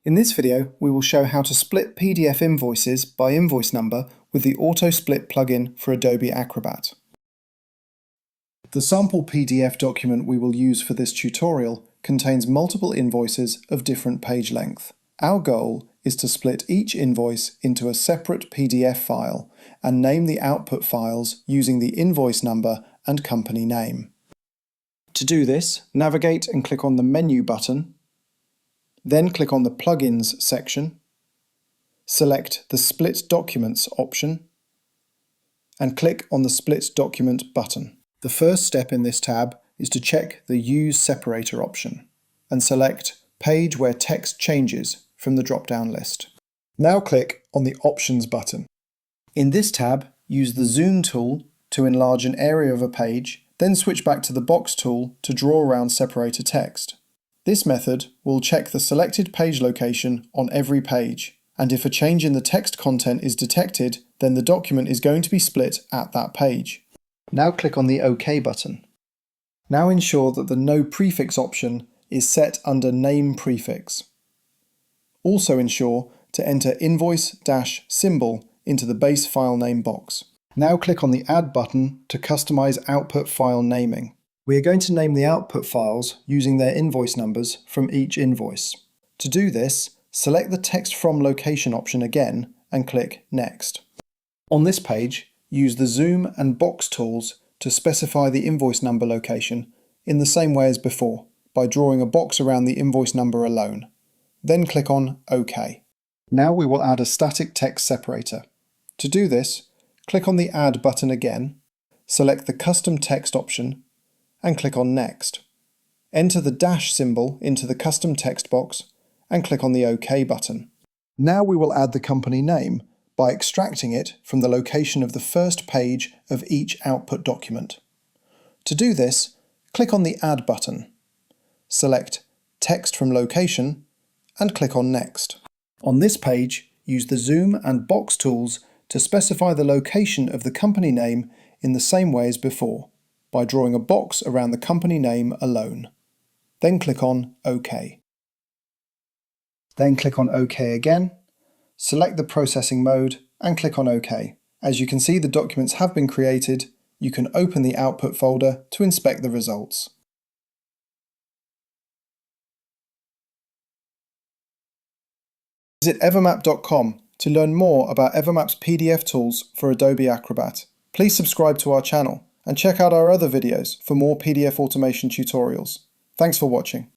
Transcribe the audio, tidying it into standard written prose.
In this video, we will show how to split PDF invoices by invoice number with the AutoSplit plugin for Adobe Acrobat. The sample PDF document we will use for this tutorial contains multiple invoices of different page length. Our goal is to split each invoice into a separate PDF file and name the output files using the invoice number and company name. To do this, navigate and click on the Menu button. Then click on the Plugins section, select the Split Documents option, and click on the Split Document button. The first step in this tab is to check the Use Separator option, and select Page where text changes from the drop-down list. Now click on the Options button. In this tab, use the Zoom tool to enlarge an area of a page, then switch back to the Box tool to draw around separator text. This method will check the selected page location on every page, and if a change in the text content is detected, then the document is going to be split at that page. Now click on the OK button. Now ensure that the No Prefix option is set under Name Prefix. Also ensure to enter invoice-symbol into the base file name box. Now click on the Add button to customize output file naming. We are going to name the output files using their invoice numbers from each invoice. To do this, select the Text From Location option again and click Next. On this page, use the Zoom and Box tools to specify the invoice number location in the same way as before, by drawing a box around the invoice number alone. Then click on OK. Now we will add a static text separator. To do this, click on the Add button again, select the Custom Text option, and click on Next. Enter the dash symbol into the custom text box and click on the OK button. Now we will add the company name by extracting it from the location of the first page of each output document. To do this, click on the Add button, select Text from Location and click on Next. On this page, use the Zoom and Box tools to specify the location of the company name in the same way as before, by drawing a box around the company name alone. Then click on OK. Then click on OK again, select the processing mode and click on OK. As you can see, the documents have been created. You can open the output folder to inspect the results. Visit evermap.com to learn more about Evermap's PDF tools for Adobe Acrobat. Please subscribe to our channel and check out our other videos for more PDF automation tutorials. Thanks for watching.